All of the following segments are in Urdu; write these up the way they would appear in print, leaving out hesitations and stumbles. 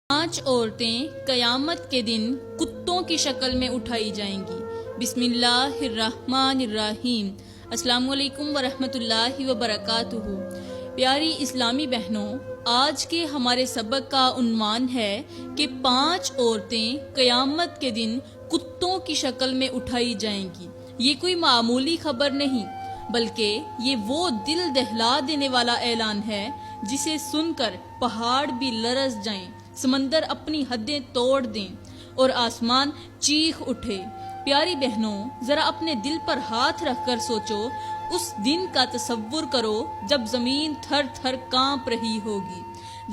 5 عورتیں قیامت کے دن کتوں کی شکل میں اٹھائی جائیں گی۔ بسم اللہ الرحمن الرحیم۔ السلام علیکم ورحمۃ اللہ وبرکاتہ۔ پیاری اسلامی بہنوں، آج کے ہمارے سبق کا عنوان ہے کہ 5 عورتیں قیامت کے دن کتوں کی شکل میں اٹھائی جائیں گی۔ یہ کوئی معمولی خبر نہیں، بلکہ یہ وہ دل دہلا دینے والا اعلان ہے جسے سن کر پہاڑ بھی لرز جائیں، سمندر اپنی حدیں توڑ دیں اور آسمان چیخ اٹھے۔ پیاری بہنوں، ذرا اپنے دل پر ہاتھ رکھ کر سوچو، اس دن کا تصور کرو جب زمین تھر تھر کانپ رہی ہوگی،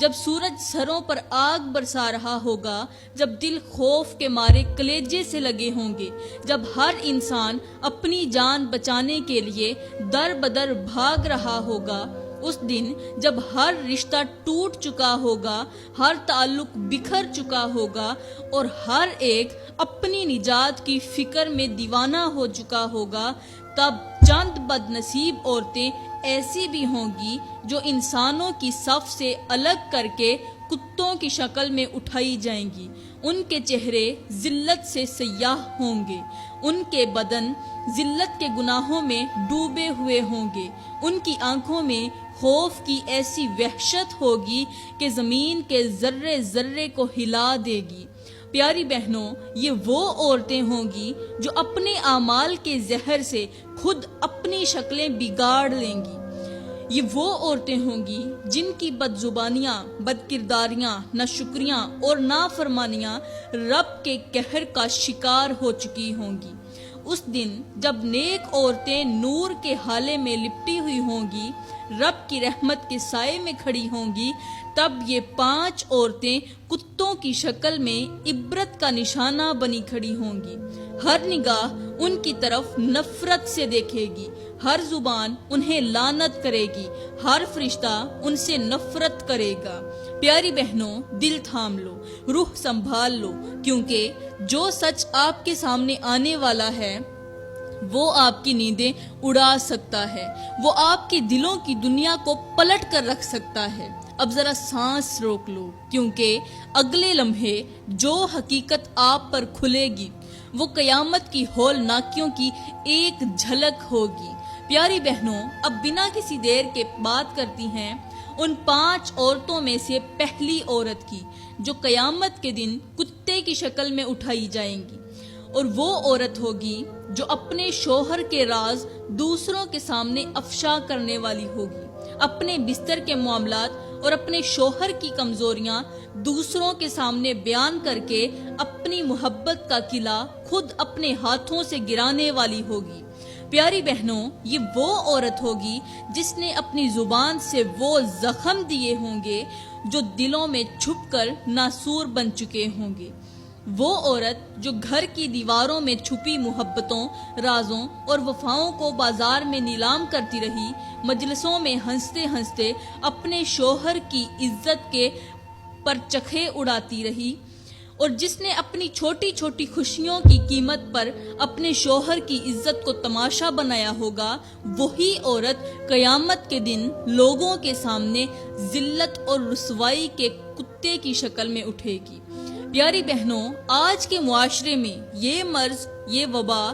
جب سورج سروں پر آگ برسا رہا ہوگا، جب دل خوف کے مارے کلیجے سے لگے ہوں گے، جب ہر انسان اپنی جان بچانے کے لیے در بدر بھاگ رہا ہوگا، اس دن جب ہر رشتہ ٹوٹ چکا ہوگا، ہر تعلق بکھر چکا ہوگا اور ہر ایک اپنی نجات کی فکر میں دیوانہ ہو چکا ہوگا، تب چند بد نصیب عورتیں ایسی بھی ہوں گی جو انسانوں کی صف سے الگ کر کے کتوں کی شکل میں اٹھائی جائیں گی۔ ان کے چہرے ذلت سے سیاہ ہوں گے، ان کے بدن ذلت کے گناہوں میں ڈوبے ہوئے ہوں گے، ان کی آنکھوں میں خوف کی ایسی وحشت ہوگی کہ زمین کے ذرے ذرے کو ہلا دے گی۔ پیاری بہنوں، یہ وہ عورتیں ہوں گی جو اپنے اعمال کے زہر سے خود اپنی شکلیں بگاڑ لیں گی۔ یہ وہ عورتیں ہوں گی جن کی بد زبانیاں، بد کرداریاں، ناشکریاں اور نافرمانیاں رب کے قہر کا شکار ہو چکی ہوں گی۔ اس دن جب نیک عورتیں نور کے حالے میں لپٹی ہوئی ہوں گی، رب کی رحمت کے سائے میں کھڑی ہوں گی، تب یہ 5 عورتیں کتوں کی شکل میں عبرت کا نشانہ بنی کھڑی ہوں گی۔ ہر نگاہ ان کی طرف نفرت سے دیکھے گی، ہر زبان انہیں لعنت کرے گی، ہر فرشتہ ان سے نفرت کرے گا۔ پیاری بہنوں، دل تھام لو، روح سنبھال لو، کیونکہ جو سچ آپ کے سامنے آنے والا ہے وہ آپ کی نیندیں اڑا سکتا ہے، وہ آپ کے دلوں کی دنیا کو پلٹ کر رکھ سکتا ہے۔ اب ذرا سانس روک لو، کیونکہ اگلے لمحے جو حقیقت آپ پر کھلے گی وہ قیامت کی ہولناکیوں کی ایک جھلک ہوگی۔ پیاری بہنوں، اب بنا کسی دیر کے بات کرتی ہیں ان 5 عورتوں میں سے پہلی عورت کی جو قیامت کے دن کتے کی شکل میں اٹھائی جائیں گی، اور وہ عورت ہوگی جو اپنے شوہر کے راز دوسروں کے سامنے افشا کرنے والی ہوگی، اپنے بستر کے معاملات اور اپنے شوہر کی کمزوریاں دوسروں کے سامنے بیان کر کے اپنی محبت کا قلعہ خود اپنے ہاتھوں سے گرانے والی ہوگی۔ پیاری بہنوں، یہ وہ عورت ہوگی جس نے اپنی زبان سے وہ زخم دیے ہوں گے جو دلوں میں چھپ کر ناسور بن چکے ہوں گے۔ وہ عورت جو گھر کی دیواروں میں چھپی محبتوں، رازوں اور وفاؤں کو بازار میں نیلام کرتی رہی، مجلسوں میں ہنستے ہنستے اپنے شوہر کی عزت کے پرچکھے اڑاتی رہی، اور جس نے اپنی چھوٹی چھوٹی خوشیوں کی قیمت پر اپنے شوہر کی عزت کو تماشا بنایا ہوگا، وہی عورت قیامت کے دن لوگوں کے سامنے ذلت اور رسوائی کے کتے کی شکل میں اٹھے گی۔ پیاری بہنوں، آج کے معاشرے میں یہ مرض، یہ وبا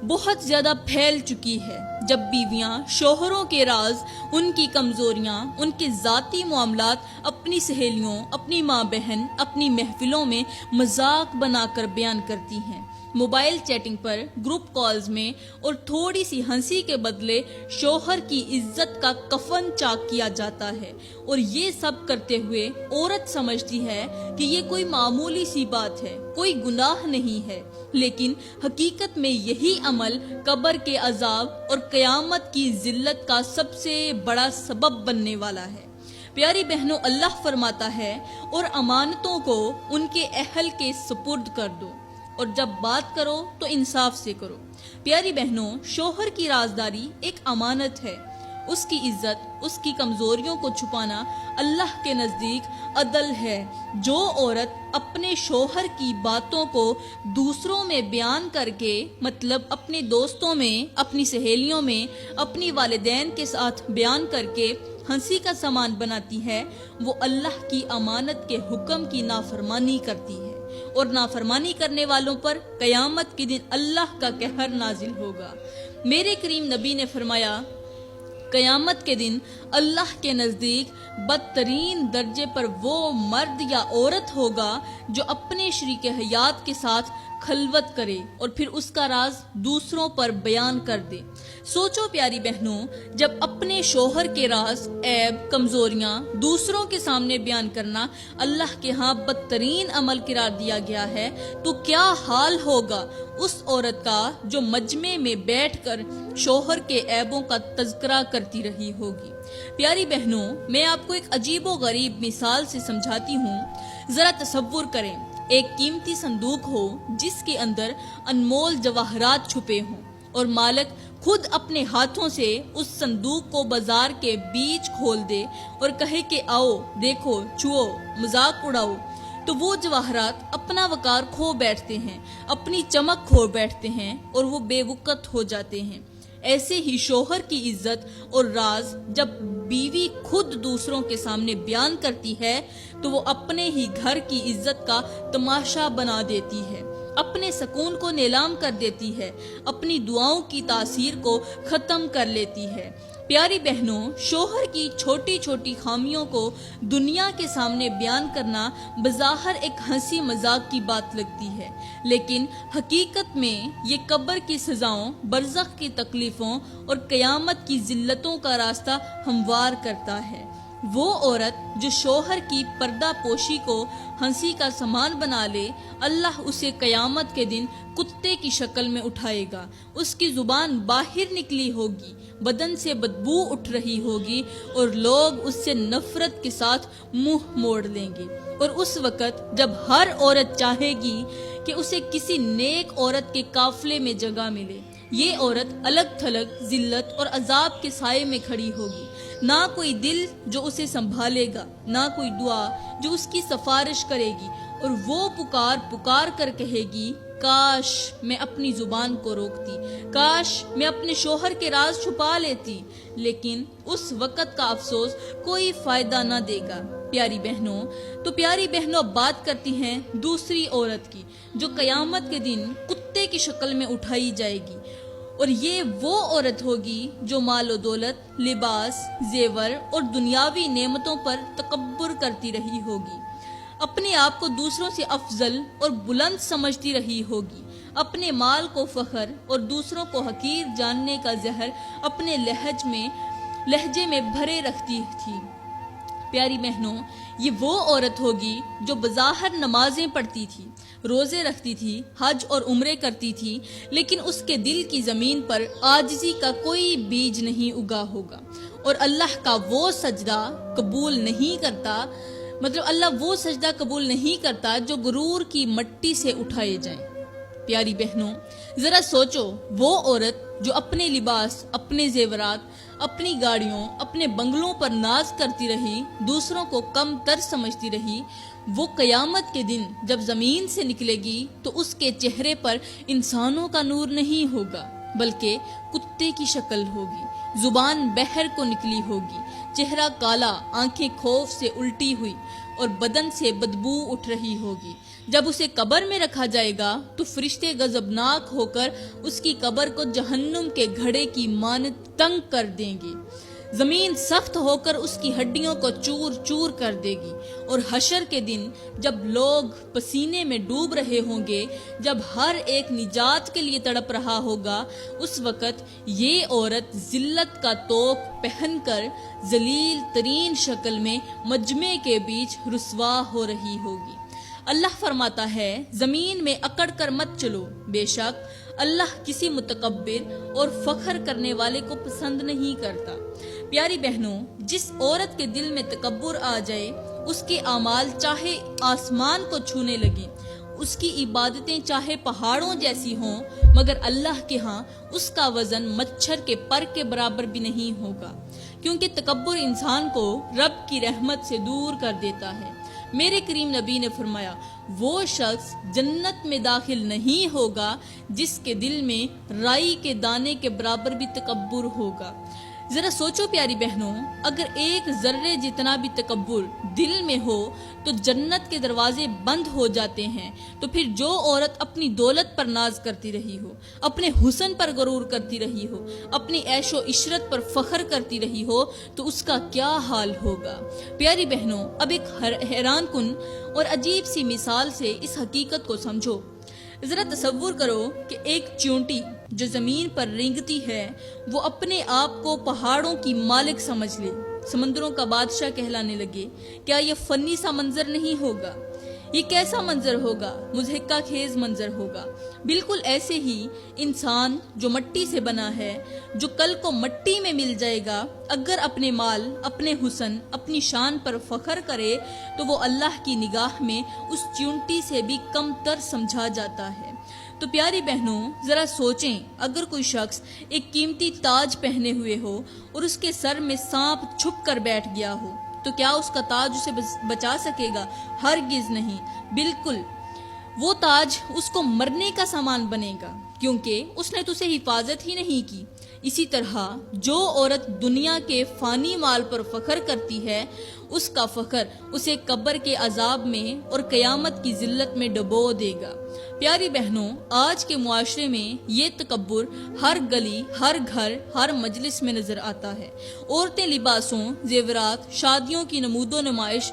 بہت زیادہ پھیل چکی ہے، جب بیویاں شوہروں کے راز، ان کی کمزوریاں، ان کے ذاتی معاملات اپنی سہیلیوں، اپنی ماں بہن، اپنی محفلوں میں مذاق بنا کر بیان کرتی ہیں، موبائل چیٹنگ پر، گروپ کالز میں، اور تھوڑی سی ہنسی کے بدلے شوہر کی عزت کا کفن چاک کیا جاتا ہے، اور یہ سب کرتے ہوئے عورت سمجھتی ہے کہ یہ کوئی معمولی سی بات ہے، کوئی گناہ نہیں ہے، لیکن حقیقت میں یہی عمل قبر کے عذاب اور قیامت کی ذلت کا سب سے بڑا سبب بننے والا ہے۔ پیاری بہنوں، اللہ فرماتا ہے، اور امانتوں کو ان کے اہل کے سپرد کر دو، اور جب بات کرو تو انصاف سے کرو۔ پیاری بہنوں، شوہر کی رازداری ایک امانت ہے، اس کی عزت، اس کی کمزوریوں کو چھپانا اللہ کے نزدیک عدل ہے۔ جو عورت اپنے شوہر کی باتوں کو دوسروں میں بیان کر کے، مطلب اپنے دوستوں میں، اپنی سہیلیوں میں، اپنی والدین کے ساتھ بیان کر کے ہنسی کا سامان بناتی ہے وہ اللہ کی امانت کے حکم کی نافرمانی کرتی ہے، اور نافرمانی کرنے والوں پر قیامت کے دن اللہ کا قہر نازل ہوگا۔ میرے کریم نبی نے فرمایا، قیامت کے دن اللہ کے نزدیک بدترین درجے پر وہ مرد یا عورت ہوگا جو اپنے شریک حیات کے ساتھ خلوت کرے اور پھر اس کا راز دوسروں پر بیان کر دے۔ سوچو پیاری بہنوں، جب اپنے شوہر کے راز، عیب، کمزوریاں دوسروں کے سامنے بیان کرنا اللہ کے ہاں بدترین عمل قرار دیا گیا ہے، تو کیا حال ہوگا اس عورت کا جو مجمع میں بیٹھ کر شوہر کے عیبوں کا تذکرہ کرتی رہی ہوگی۔ پیاری بہنوں، میں آپ کو ایک عجیب و غریب مثال سے سمجھاتی ہوں۔ ذرا تصور کریں، ایک قیمتی صندوق ہو جس کے اندر انمول جواہرات چھپے ہوں، اور مالک خود اپنے ہاتھوں سے اس صندوق کو بازار کے بیچ کھول دے اور کہے کہ آؤ دیکھو، چھوؤ، مذاق اڑاؤ، تو وہ جواہرات اپنا وقار کھو بیٹھتے ہیں، اپنی چمک کھو بیٹھتے ہیں اور وہ بے وقت ہو جاتے ہیں۔ ایسے ہی شوہر کی عزت اور راز جب بیوی خود دوسروں کے سامنے بیان کرتی ہے تو وہ اپنے ہی گھر کی عزت کا تماشا بنا دیتی ہے، اپنے سکون کو نیلام کر دیتی ہے، اپنی دعاؤں کی تاثیر کو ختم کر لیتی ہے۔ پیاری بہنوں، شوہر کی چھوٹی چھوٹی خامیوں کو دنیا کے سامنے بیان کرنا بظاہر ایک ہنسی مذاق کی بات لگتی ہے، لیکن حقیقت میں یہ قبر کی سزاؤں، برزخ کی تکلیفوں اور قیامت کی ذلتوں کا راستہ ہموار کرتا ہے۔ وہ عورت جو شوہر کی پردہ پوشی کو ہنسی کا سامان بنا لے، اللہ اسے قیامت کے دن کتے کی شکل میں اٹھائے گا۔ اس کی زبان باہر نکلی ہوگی، بدن سے بدبو اٹھ رہی ہوگی اور لوگ اس سے نفرت کے ساتھ منہ موڑ لیں گے۔ اور اس وقت جب ہر عورت چاہے گی کہ اسے کسی نیک عورت کے قافلے میں جگہ ملے، یہ عورت الگ تھلگ ذلت اور عذاب کے سائے میں کھڑی ہوگی، نہ کوئی دل جو اسے سنبھالے گا، نہ کوئی دعا جو اس کی سفارش کرے گی، اور وہ پکار پکار کر کہے گی، کاش میں اپنی زبان کو روکتی، کاش میں اپنے شوہر کے راز چھپا لیتی، لیکن اس وقت کا افسوس کوئی فائدہ نہ دے گا۔ پیاری بہنوں اب بات کرتی ہیں دوسری عورت کی، جو قیامت کے دن کتے کی شکل میں اٹھائی جائے گی، اور یہ وہ عورت ہوگی جو مال و دولت، لباس، زیور اور دنیاوی نعمتوں پر تکبر کرتی رہی ہوگی، اپنے آپ کو دوسروں سے افضل اور بلند سمجھتی رہی ہوگی، اپنے مال کو فخر اور دوسروں کو حقیر جاننے کا زہر اپنے لہجے میں بھرے رکھتی تھی۔ پیاری بہنوں، یہ وہ عورت ہوگی جو بظاہر نمازیں پڑھتی تھی، روزے رکھتی تھی، حج اور عمرے کرتی تھی، لیکن اس کے دل کی زمین پر عاجزی کا کوئی بیج نہیں اگا ہوگا، اور اللہ کا وہ سجدہ قبول نہیں کرتا، اللہ وہ سجدہ قبول نہیں کرتا جو غرور کی مٹی سے اٹھائے جائیں۔ پیاری بہنوں، ذرا سوچو، وہ عورت جو اپنے لباس، اپنے زیورات، اپنی گاڑیوں، اپنے بنگلوں پر ناز کرتی رہی، دوسروں کو کم تر سمجھتی رہی، وہ قیامت کے دن جب زمین سے نکلے گی تو اس کے چہرے پر انسانوں کا نور نہیں ہوگا، بلکہ کتے کی شکل ہوگی، زبان بحر کو نکلی ہوگی، چہرہ کالا، آنکھیں خوف سے الٹی ہوئی اور بدن سے بدبو اٹھ رہی ہوگی۔ جب اسے قبر میں رکھا جائے گا تو فرشتے غضبناک ہو کر اس کی قبر کو جہنم کے گھڑے کی مانند تنگ کر دیں گے، زمین سخت ہو کر اس کی ہڈیوں کو چور چور کر دے گی، اور حشر کے دن جب لوگ پسینے میں ڈوب رہے ہوں گے، جب ہر ایک نجات کے لیے تڑپ رہا ہوگا، اس وقت یہ عورت ذلت کا توق پہن کر ذلیل ترین شکل میں مجمع کے بیچ رسوا ہو رہی ہوگی۔ اللہ فرماتا ہے، زمین میں اکڑ کر مت چلو، بے شک اللہ کسی متکبر اور فخر کرنے والے کو پسند نہیں کرتا۔ پیاری بہنوں، جس عورت کے دل میں تکبر آ جائے، اس کے اعمال چاہے آسمان کو چھونے لگیں، اس کی عبادتیں چاہے پہاڑوں جیسی ہوں، مگر اللہ کے ہاں اس کا وزن مچھر کے پر کے برابر بھی نہیں ہوگا، کیونکہ تکبر انسان کو رب کی رحمت سے دور کر دیتا ہے۔ میرے کریم نبی نے فرمایا، وہ شخص جنت میں داخل نہیں ہوگا جس کے دل میں رائی کے دانے کے برابر بھی تکبر ہوگا۔ ذرا سوچو پیاری بہنوں، اگر ایک ذرے جتنا بھی تکبر دل میں ہو تو جنت کے دروازے بند ہو جاتے ہیں، تو پھر جو عورت اپنی دولت پر ناز کرتی رہی ہو، اپنے حسن پر غرور کرتی رہی ہو، اپنی عیش و عشرت پر فخر کرتی رہی ہو، تو اس کا کیا حال ہوگا؟ پیاری بہنوں، اب ایک حیران کن اور عجیب سی مثال سے اس حقیقت کو سمجھو۔ ذرا تصور کرو کہ ایک چیونٹی جو زمین پر رینگتی ہے وہ اپنے آپ کو پہاڑوں کی مالک سمجھ لے، سمندروں کا بادشاہ کہلانے لگے۔ کیا یہ فنی سا منظر نہیں ہوگا؟ یہ کیسا منظر ہوگا؟ مضحکہ خیز منظر ہوگا۔ بالکل ایسے ہی انسان جو مٹی سے بنا ہے، جو کل کو مٹی میں مل جائے گا، اگر اپنے مال، اپنے حسن، اپنی شان پر فخر کرے تو وہ اللہ کی نگاہ میں اس چیونٹی سے بھی کم تر سمجھا جاتا ہے۔ تو پیاری بہنوں، ذرا سوچیں، اگر کوئی شخص ایک قیمتی تاج پہنے ہوئے ہو اور اس کے سر میں سانپ چھپ کر بیٹھ گیا ہو، تو کیا اس کا تاج اسے بچا سکے گا؟ ہرگز نہیں۔ بالکل وہ تاج اس کو مرنے کا سامان بنے گا، کیونکہ اس نے تو اسے حفاظت ہی نہیں کی۔ اسی طرح جو عورت دنیا کے فانی مال پر فخر کرتی ہے، اس کا فخر اسے قبر کے عذاب میں اور قیامت کی ذلت میں ڈبو دے گا۔ پیاری بہنوں، آج کے معاشرے میں یہ تکبر ہر گلی، ہر گھر، ہر مجلس میں نظر آتا ہے۔ عورتیں لباسوں، زیورات، شادیوں کی نمود و نمائش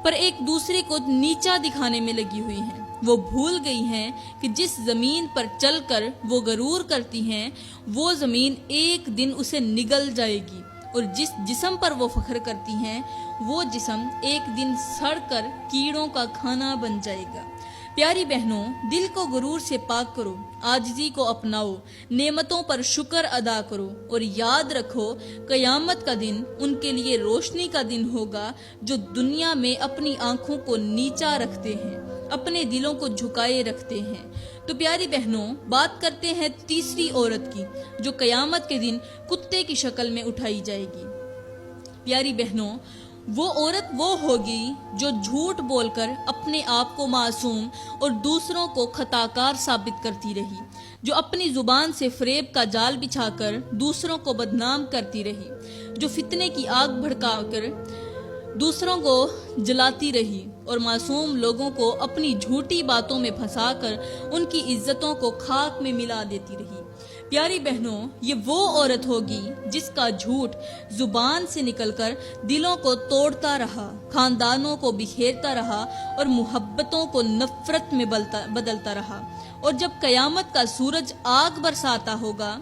پر ایک دوسرے کو نیچا دکھانے میں لگی ہوئی ہیں۔ وہ بھول گئی ہیں کہ جس زمین پر چل کر وہ غرور کرتی ہیں، وہ زمین ایک دن اسے نگل جائے گی، اور جس جسم پر وہ فخر کرتی ہیں، وہ جسم ایک دن سڑ کر کیڑوں کا کھانا بن جائے گا۔ پیاری بہنوں، دل کو غرور سے پاک کرو، عاجزی کو اپناؤ، نعمتوں پر شکر ادا کرو، اور یاد رکھو قیامت کا دن ان کے لیے روشنی کا دن ہوگا جو دنیا میں اپنی آنکھوں کو نیچا رکھتے ہیں، اپنے دلوں کو جھکائے رکھتے ہیں۔ تو پیاری بہنوں، بات کرتے ہیں تیسری عورت کی جو قیامت کے دن کتے کی شکل میں اٹھائی جائے گی۔ پیاری بہنوں، وہ عورت وہ ہوگی جو جھوٹ بول کر اپنے آپ کو معصوم اور دوسروں کو خطاکار ثابت کرتی رہی، جو اپنی زبان سے فریب کا جال بچھا کر دوسروں کو بدنام کرتی رہی، جو فتنے کی آگ بھڑکا کر دوسروں کو جلاتی رہی اور معصوم لوگوں کو اپنی جھوٹی باتوں میں پھنسا کر ان کی عزتوں کو خاک میں ملا دیتی رہی۔ پیاری بہنوں، یہ وہ عورت ہوگی جس کا جھوٹ زبان سے نکل کر دلوں کو توڑتا رہا، خاندانوں کو بکھیرتا رہا اور محبتوں کو نفرت میں بدلتا رہا، اور جب قیامت کا سورج آگ برساتا ہوگا،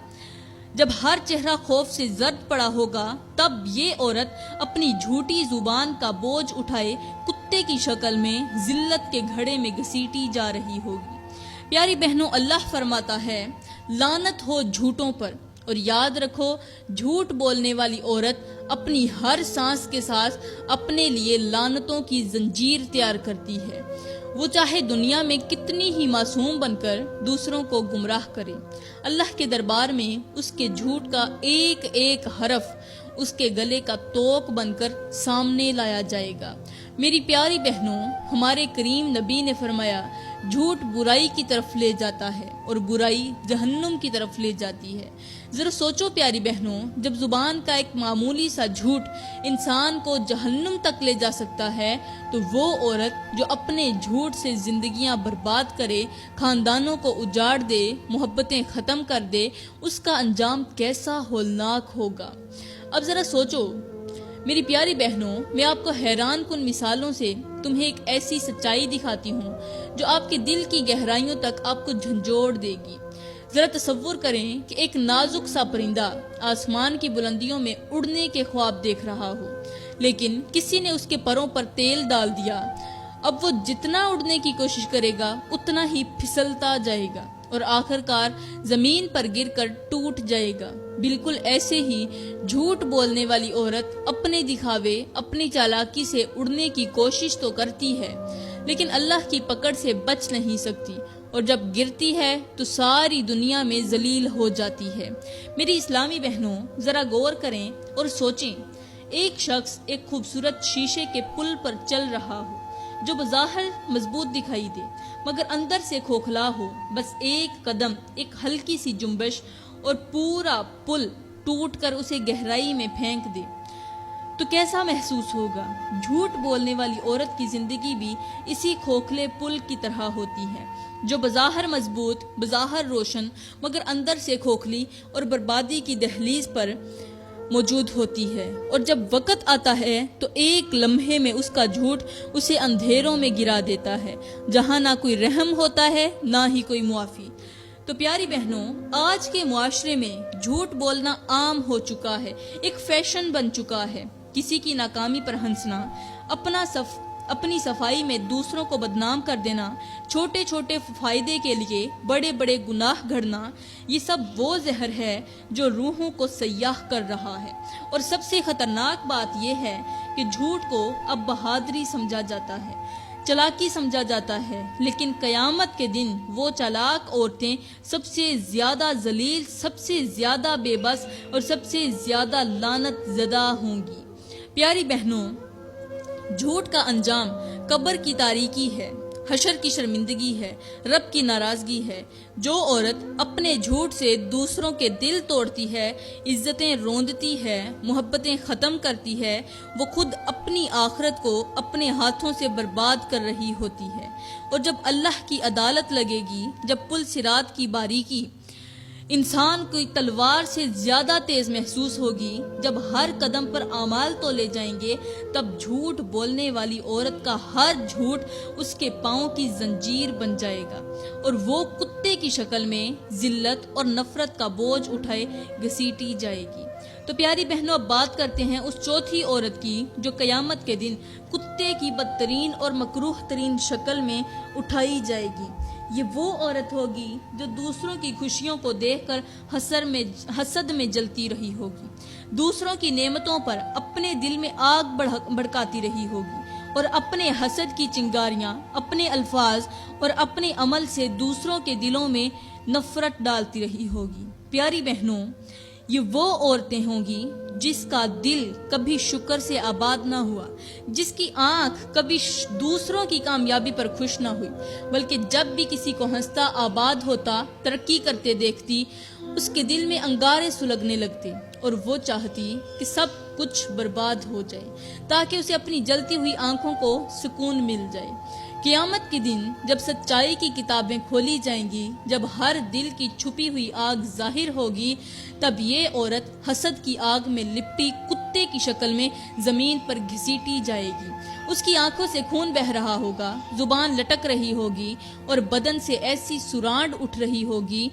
جب ہر چہرہ خوف سے زرد پڑا ہوگا، تب یہ عورت اپنی جھوٹی زبان کا بوجھ اٹھائے کتے کی شکل میں ذلت کے گھڑے میں گھسیٹی جا رہی ہوگی۔ پیاری بہنوں، اللہ فرماتا ہے، لعنت ہو جھوٹوں پر، اور یاد رکھو جھوٹ بولنے والی عورت اپنی ہر سانس کے ساتھ اپنے لیے لعنتوں کی زنجیر تیار کرتی ہے، وہ چاہے دنیا میں کتنی ہی معصوم بن کر دوسروں کو گمراہ کرے۔ اللہ کے دربار میں اس کے جھوٹ کا ایک ایک حرف اس کے گلے کا توق بن کر سامنے لایا جائے گا۔ میری پیاری بہنوں، ہمارے کریم نبی نے فرمایا، جھوٹ برائی کی طرف لے جاتا ہے اور برائی جہنم کی طرف لے جاتی ہے۔ ذرا سوچو پیاری بہنوں، جب زبان کا ایک معمولی سا جھوٹ انسان کو جہنم تک لے جا سکتا ہے، تو وہ عورت جو اپنے جھوٹ سے زندگیاں برباد کرے، خاندانوں کو اجاڑ دے، محبتیں ختم کر دے، اس کا انجام کیسا ہولناک ہوگا۔ اب ذرا سوچو میری پیاری بہنوں، میں آپ کو حیران کن مثالوں سے تمہیں ایک ایسی سچائی دکھاتی ہوں جو آپ کے دل کی گہرائیوں تک آپ کو جھنجھوڑ دے گی۔ ذرا تصور کریں کہ ایک نازک سا پرندہ آسمان کی بلندیوں میں اڑنے کے خواب دیکھ رہا ہو، لیکن کسی نے اس کے پروں پر تیل ڈال دیا۔ اب وہ جتنا اڑنے کی کوشش کرے گا اتنا ہی پھسلتا جائے گا اور آخر کار زمین پر گر کر ٹوٹ جائے گا۔ بالکل ایسے ہی جھوٹ بولنے والی عورت اپنے دکھاوے، اپنی چالاکی سے اڑنے کی کوشش تو کرتی ہے، لیکن اللہ کی پکڑ سے بچ نہیں سکتی، اور جب گرتی ہے تو ساری دنیا میں ذلیل ہو جاتی ہے۔ میری اسلامی بہنوں، ذرا غور کریں اور سوچیں، ایک شخص ایک خوبصورت شیشے کے پل پر چل رہا ہو جو بظاہر مضبوط دکھائی دے مگر اندر سے کھوکھلا ہو، بس ایک قدم، ایک ہلکی سی جنبش اور پورا پل ٹوٹ کر اسے گہرائی میں پھینک دے تو کیسا محسوس ہوگا؟ جھوٹ بولنے والی عورت کی زندگی بھی اسی کھوکھلے پل کی طرح ہوتی ہے جو بظاہر مضبوط، بظاہر روشن، مگر اندر سے کھوکھلی اور بربادی کی دہلیز پر موجود ہوتی ہے، اور جب وقت آتا ہے تو ایک لمحے میں اس کا جھوٹ اسے اندھیروں میں گرا دیتا ہے جہاں نہ کوئی رحم ہوتا ہے نہ ہی کوئی معافی۔ تو پیاری بہنوں، آج کے معاشرے میں جھوٹ بولنا عام ہو چکا ہے، ایک فیشن بن چکا ہے۔ کسی کی ناکامی پر ہنسنا، اپنی صفائی میں دوسروں کو بدنام کر دینا، چھوٹے چھوٹے فائدے کے لیے بڑے بڑے گناہ گھڑنا، یہ سب وہ زہر ہے جو روحوں کو سیاح کر رہا ہے۔ اور سب سے خطرناک بات یہ ہے کہ جھوٹ کو اب بہادری سمجھا جاتا ہے، چلاکی سمجھا جاتا ہے، لیکن قیامت کے دن وہ چالاک عورتیں سب سے زیادہ ذلیل، سب سے زیادہ بے بس اور سب سے زیادہ لعنت زدہ ہوں گی۔ پیاری بہنوں، جھوٹ کا انجام قبر کی تاریکی ہے، حشر کی شرمندگی ہے، رب کی ناراضگی ہے۔ جو عورت اپنے جھوٹ سے دوسروں کے دل توڑتی ہے، عزتیں روندتی ہے، محبتیں ختم کرتی ہے، وہ خود اپنی آخرت کو اپنے ہاتھوں سے برباد کر رہی ہوتی ہے۔ اور جب اللہ کی عدالت لگے گی، جب پل صراط کی باریکی انسان کو تلوار سے زیادہ تیز محسوس ہوگی، جب ہر قدم پر اعمال تولے جائیں گے، تب جھوٹ بولنے والی عورت کا ہر جھوٹ اس کے پاؤں کی زنجیر بن جائے گا اور وہ کتے کی شکل میں ذلت اور نفرت کا بوجھ اٹھائے گھسیٹی جائے گی۔ تو پیاری بہنوں، اب بات کرتے ہیں اس چوتھی عورت کی جو قیامت کے دن کتے کی بدترین اور مکروہ ترین شکل میں اٹھائی جائے گی۔ یہ وہ عورت ہوگی جو دوسروں کی خوشیوں کو دیکھ کر حسد میں جلتی رہی ہوگی، دوسروں کی نعمتوں پر اپنے دل میں آگ بھڑکاتی رہی ہوگی اور اپنے حسد کی چنگاریاں اپنے الفاظ اور اپنے عمل سے دوسروں کے دلوں میں نفرت ڈالتی رہی ہوگی۔ پیاری بہنوں، یہ وہ عورتیں ہوں گی جس کا دل کبھی شکر سے آباد نہ ہوا، جس کی آنکھ کبھی دوسروں کی کامیابی پر خوش نہ ہوئی، بلکہ جب بھی کسی کو ہنستا آباد ہوتا، ترقی کرتے دیکھتی، اس کے دل میں انگارے سلگنے لگتے اور وہ چاہتی کہ سب کچھ برباد ہو جائے تاکہ اسے اپنی جلتی ہوئی آنکھوں کو سکون مل جائے۔ قیامت کے دن جب سچائی کی کتابیں کھولی جائیں گی، جب ہر دل کی چھپی ہوئی آگ ظاہر ہوگی، تب یہ عورت حسد کی آگ میں لپٹی کتے کی شکل میں زمین پر گھسیٹی جائے گی۔ اس کی آنکھوں سے خون بہہ رہا ہوگا، زبان لٹک رہی ہوگی اور بدن سے ایسی سرانڈ اٹھ رہی ہوگی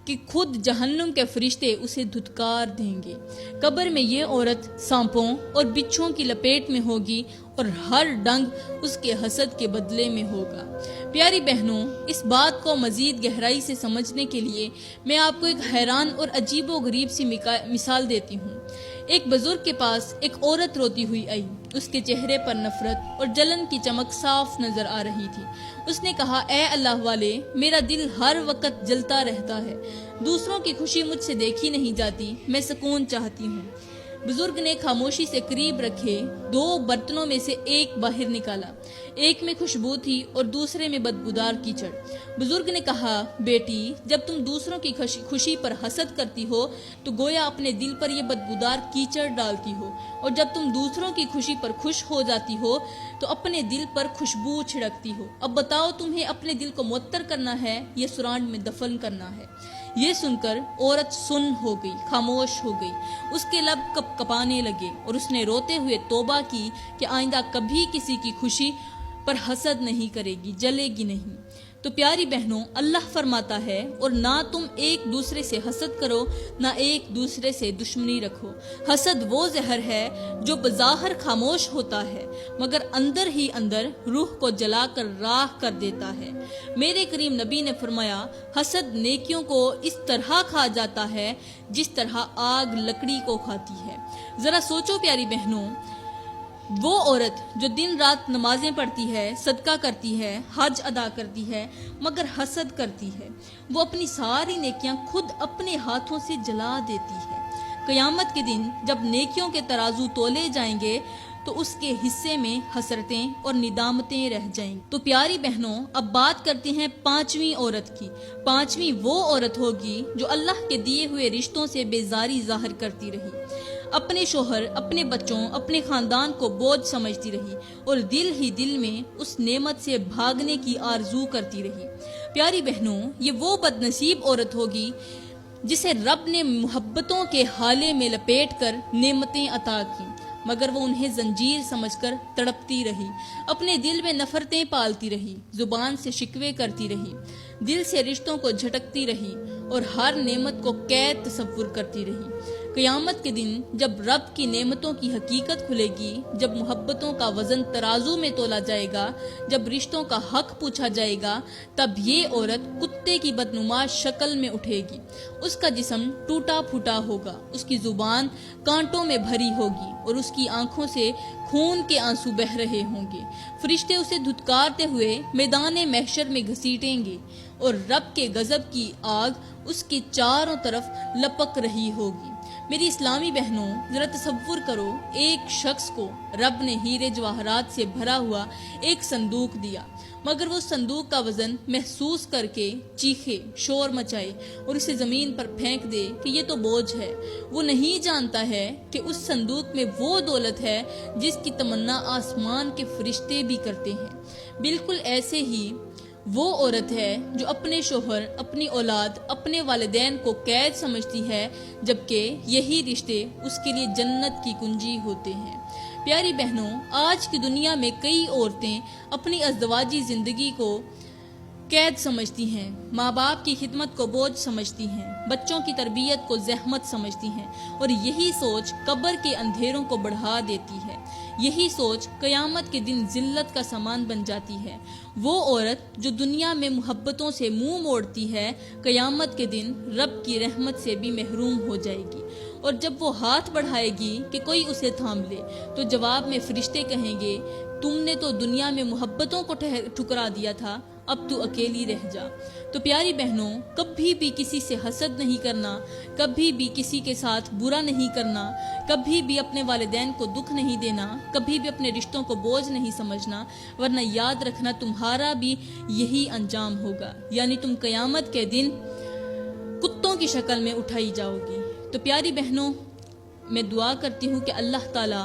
کہ خود جہنم کے فرشتے اسے دھتکار دیں گے۔ قبر میں یہ عورت سانپوں اور بچھوؤں کی لپیٹ میں ہوگی اور ہر ڈنگ اس کے حسد کے بدلے میں ہوگا۔ پیاری بہنوں، اس بات کو مزید گہرائی سے سمجھنے کے لیے میں آپ کو ایک حیران اور عجیب و غریب سی مثال دیتی ہوں۔ ایک بزرگ کے پاس ایک عورت روتی ہوئی آئی، اس کے چہرے پر نفرت اور جلن کی چمک صاف نظر آ رہی تھی۔ اس نے کہا، اے اللہ والے، میرا دل ہر وقت جلتا رہتا ہے، دوسروں کی خوشی مجھ سے دیکھی نہیں جاتی، میں سکون چاہتی ہوں۔ بزرگ نے خاموشی سے قریب رکھے 2 برتنوں میں سے ایک باہر نکالا، ایک میں خوشبو تھی اور دوسرے میں بدبودار کیچڑ۔ بزرگ نے کہا، بیٹی، جب تم دوسروں کی خوشی پر حسد کرتی ہو تو گویا اپنے دل پر یہ بدبودار کیچڑ ڈالتی ہو، اور جب تم دوسروں کی خوشی پر خوش ہو جاتی ہو تو اپنے دل پر خوشبو چھڑکتی ہو۔ اب بتاؤ، تمہیں اپنے دل کو معطر کرنا ہے یا سرانڈ میں دفن کرنا ہے؟ یہ سن کر عورت سن ہو گئی، خاموش ہو گئی، اس کے لب کپانے لگے اور اس نے روتے ہوئے توبہ کی کہ آئندہ کبھی کسی کی خوشی پر حسد نہیں کرے گی، جلے گی نہیں۔ تو پیاری بہنوں، اللہ فرماتا ہے، اور نہ تم ایک دوسرے سے حسد کرو، نہ ایک دوسرے سے دشمنی رکھو۔ حسد وہ زہر ہے جو بظاہر خاموش ہوتا ہے مگر اندر ہی اندر روح کو جلا کر راکھ کر دیتا ہے۔ میرے کریم نبی نے فرمایا، حسد نیکیوں کو اس طرح کھا جاتا ہے جس طرح آگ لکڑی کو کھاتی ہے۔ ذرا سوچو پیاری بہنوں، وہ عورت جو دن رات نمازیں پڑھتی ہے، صدقہ کرتی ہے، حج ادا کرتی ہے، مگر حسد کرتی ہے، وہ اپنی ساری نیکیاں خود اپنے ہاتھوں سے جلا دیتی ہے۔ قیامت کے دن جب نیکیوں کے ترازو تولے جائیں گے تو اس کے حصے میں حسرتیں اور ندامتیں رہ جائیں گی۔ تو پیاری بہنوں، اب بات کرتے ہیں پانچویں عورت کی۔ پانچویں وہ عورت ہوگی جو اللہ کے دیے ہوئے رشتوں سے بیزاری ظاہر کرتی رہی، اپنے شوہر، اپنے بچوں، اپنے خاندان کو بوجھ سمجھتی رہی اور دل ہی دل میں اس نعمت سے بھاگنے کی آرزو کرتی رہی۔ پیاری بہنوں، یہ وہ بد نصیب عورت ہوگی جسے رب نے محبتوں کے حالے میں لپیٹ کر نعمتیں عطا کی، مگر وہ انہیں زنجیر سمجھ کر تڑپتی رہی، اپنے دل میں نفرتیں پالتی رہی، زبان سے شکوے کرتی رہی، دل سے رشتوں کو جھٹکتی رہی اور ہر نعمت کو قید تصور کرتی رہی۔ قیامت کے دن جب رب کی نعمتوں کی حقیقت کھلے گی، جب محبتوں کا وزن ترازو میں تولا جائے گا، جب رشتوں کا حق پوچھا جائے گا، تب یہ عورت کتے کی بدنما شکل میں اٹھے گی۔ اس کا جسم ٹوٹا پھوٹا ہوگا، اس کی زبان کانٹوں میں بھری ہوگی اور اس کی آنکھوں سے خون کے آنسو بہہ رہے ہوں گے۔ فرشتے اسے دھتکارتے ہوئے میدان محشر میں گھسیٹیں گے اور رب کے غضب کی آگ اس کے چاروں طرف لپک رہی ہوگی۔ میری اسلامی بہنوں، ذرا تصور کرو، ایک شخص کو رب نے ہیرے جواہرات سے بھرا ہوا ایک صندوق دیا، مگر وہ صندوق کا وزن محسوس کر کے چیخے، شور مچائے اور اسے زمین پر پھینک دے کہ یہ تو بوجھ ہے۔ وہ نہیں جانتا ہے کہ اس صندوق میں وہ دولت ہے جس کی تمنا آسمان کے فرشتے بھی کرتے ہیں۔ بالکل ایسے ہی وہ عورت ہے جو اپنے شوہر، اپنی اولاد، اپنے والدین کو قید سمجھتی ہے، جبکہ یہی رشتے اس کے لیے جنت کی کنجی ہوتے ہیں۔ پیاری بہنوں، آج کی دنیا میں کئی عورتیں اپنی ازدواجی زندگی کو قید سمجھتی ہیں، ماں باپ کی خدمت کو بوجھ سمجھتی ہیں، بچوں کی تربیت کو زحمت سمجھتی ہیں اور یہی سوچ قبر کے اندھیروں کو بڑھا دیتی ہے۔ یہی سوچ قیامت کے دن ذلت کا سامان بن جاتی ہے۔ وہ عورت جو دنیا میں محبتوں سے منہ موڑتی ہے، قیامت کے دن رب کی رحمت سے بھی محروم ہو جائے گی، اور جب وہ ہاتھ بڑھائے گی کہ کوئی اسے تھام لے تو جواب میں فرشتے کہیں گے، تم نے تو دنیا میں محبتوں کو ٹھکرا دیا تھا، اب تو اکیلی رہ جا۔ تو پیاری بہنوں، کبھی بھی کسی سے حسد نہیں کرنا، کبھی بھی کسی کے ساتھ برا نہیں کرنا، کبھی بھی اپنے والدین کو دکھ نہیں دینا، کبھی بھی اپنے رشتوں کو بوجھ نہیں سمجھنا، ورنہ یاد رکھنا تمہارا بھی یہی انجام ہوگا، یعنی تم قیامت کے دن کتوں کی شکل میں اٹھائی جاؤ گی۔ تو پیاری بہنوں، میں دعا کرتی ہوں کہ اللہ تعالی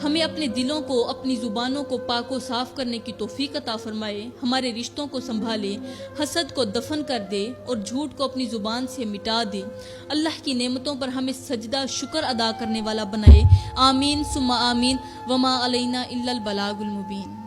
ہمیں اپنے دلوں کو، اپنی زبانوں کو پاک و صاف کرنے کی توفیق عطا فرمائے، ہمارے رشتوں کو سنبھالے، حسد کو دفن کر دے اور جھوٹ کو اپنی زبان سے مٹا دے، اللہ کی نعمتوں پر ہمیں سجدہ شکر ادا کرنے والا بنائے۔ آمین ثم آمین، وما علینا الا البلاغ المبین۔